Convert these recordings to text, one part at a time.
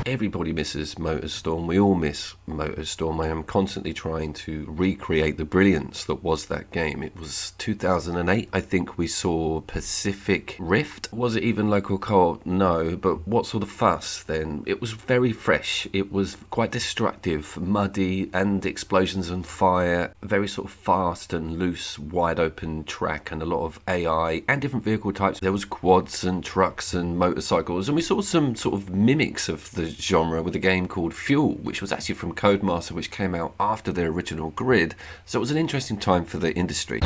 Everybody misses Motorstorm. We all miss Motorstorm. I am constantly trying to recreate the brilliance that was that game. It was 2008. I think we saw Pacific Rift. Was it even local co-op? No. But what sort of fuss then? It was very fresh. It was quite destructive, muddy, and explosions and fire. Very sort of fast and loose, wide open track, and a lot of AI and different vehicle types. There was quads and trucks and motorcycles, and we saw some sort of mimics of the genre with a game called Fuel, which was actually from Codemaster, which came out after their original Grid. So it was an interesting time for the industry.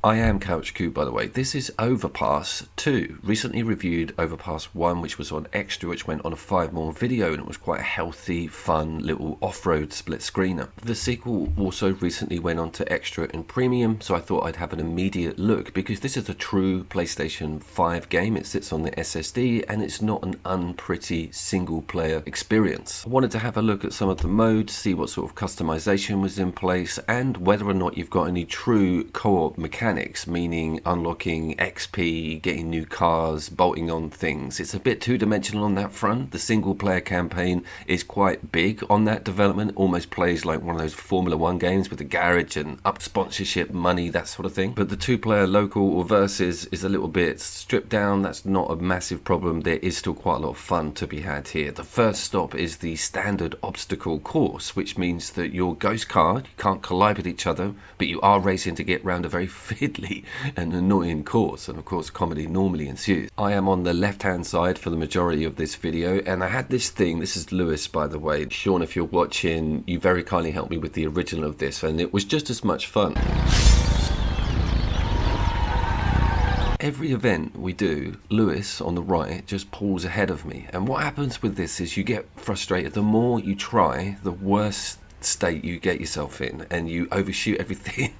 I am CouchQ, by the way. This is Overpass 2. Recently reviewed Overpass 1, which was on Extra, which went on a 5mm video, and it was quite a healthy, fun, little off-road split screener. The sequel also recently went on to Extra and Premium, so I thought I'd have an immediate look, because this is a true PlayStation 5 game. It sits on the SSD, and it's not an unpretty single-player experience. I wanted to have a look at some of the modes, see what sort of customization was in place, and whether or not you've got any true co-op mechanics, meaning unlocking XP, getting new cars, bolting on things. It's a bit two-dimensional on that front. The single-player campaign is quite big on that development, almost plays like one of those Formula 1 games with the garage and up sponsorship money, that sort of thing. But the two-player local or versus is a little bit stripped down. That's not a massive problem. There is still quite a lot of fun to be had here. The first stop is the standard obstacle course, which means that your ghost car, you can't collide with each other, but you are racing to get round a very fiddly and annoying course, and of course comedy normally ensues. I am on the left hand side for the majority of this video, and I had this thing. This is Lewis, by the way. Sean, if you're watching, you very kindly helped me with the original of this, and it was just as much fun. Every event we do, Lewis on the right just pulls ahead of me, and what happens with this is you get frustrated. The more you try, the worse state you get yourself in, and you overshoot everything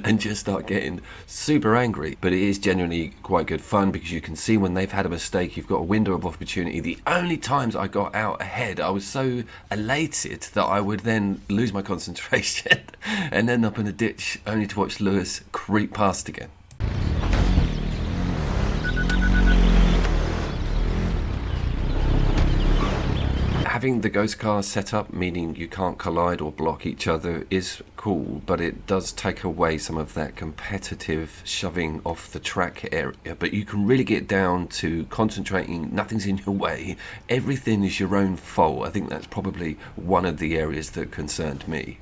and just start getting super angry. But it is genuinely quite good fun, because you can see when they've had a mistake, you've got a window of opportunity. The only times I got out ahead, I was so elated that I would then lose my concentration and end up in a ditch, only to watch Lewis creep past again. Having the ghost car set up, meaning you can't collide or block each other, is cool, but it does take away some of that competitive shoving off the track area. But you can really get down to concentrating, nothing's in your way, everything is your own fault. I think that's probably one of the areas that concerned me.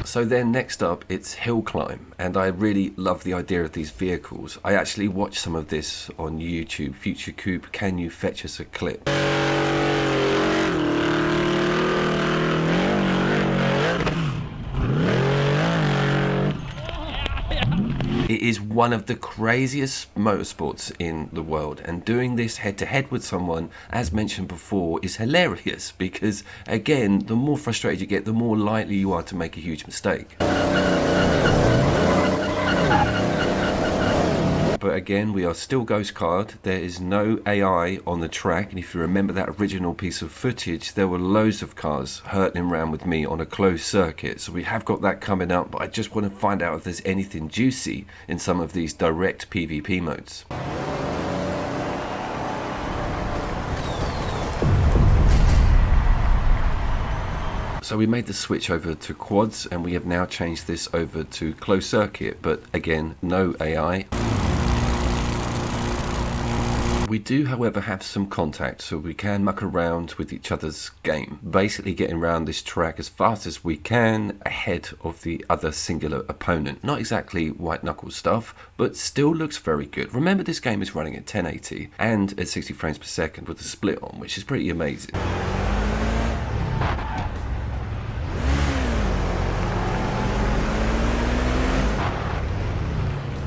So then next up, it's hill climb, and I really love the idea of these vehicles. I actually watched some of this on YouTube. Future Coop, can you fetch us a clip? It is one of the craziest motorsports in the world, and doing this head-to-head with someone, as mentioned before, is hilarious, because again, the more frustrated you get, the more likely you are to make a huge mistake. But again, we are still ghost card. There is no AI on the track, and if you remember that original piece of footage, there were loads of cars hurtling around with me on a closed circuit. So we have got that coming up, but I just want to find out if there's anything juicy in some of these direct PvP modes. So we made the switch over to quads, and we have now changed this over to closed circuit, but again, no AI. We do, however, have some contact, so we can muck around with each other's game, basically getting around this track as fast as we can ahead of the other singular opponent. Not exactly white knuckle stuff, but still looks very good. Remember, this game is running at 1080 and at 60 frames per second with the split on, which is pretty amazing.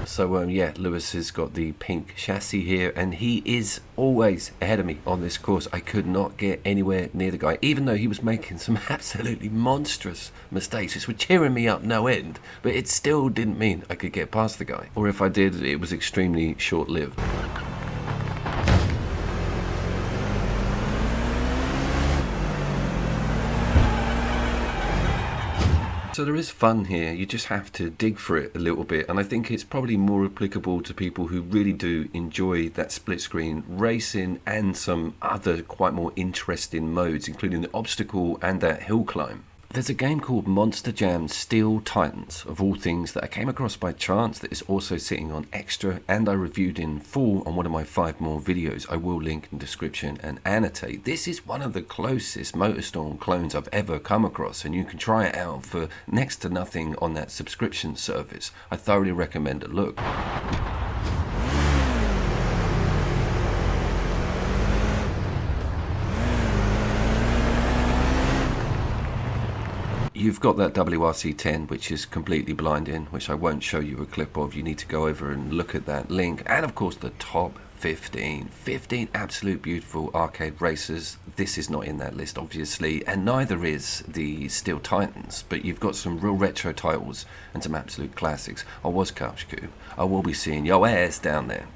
So yeah, Lewis has got the pink chassis here, and he is always ahead of me on this course. I could not get anywhere near the guy, even though he was making some absolutely monstrous mistakes, which were cheering me up no end, but it still didn't mean I could get past the guy. Or if I did, it was extremely short-lived. So there is fun here, you just have to dig for it a little bit, and I think it's probably more applicable to people who really do enjoy that split screen racing and some other quite more interesting modes, including the obstacle and that hill climb. There's a game called Monster Jam Steel Titans, of all things, that I came across by chance that is also sitting on Extra, and I reviewed in full on one of my 5 more videos. I will link in the description and annotate. This is one of the closest MotorStorm clones I've ever come across, and you can try it out for next to nothing on that subscription service. I thoroughly recommend a look. You've got that WRC10, which is completely blinding, which I won't show you a clip of. You need to go over and look at that link. And of course the top 15 absolute beautiful arcade racers. This is not in that list, obviously, and neither is the Steel Titans, but you've got some real retro titles and some absolute classics. I was Couch Cube. I will be seeing your ass down there.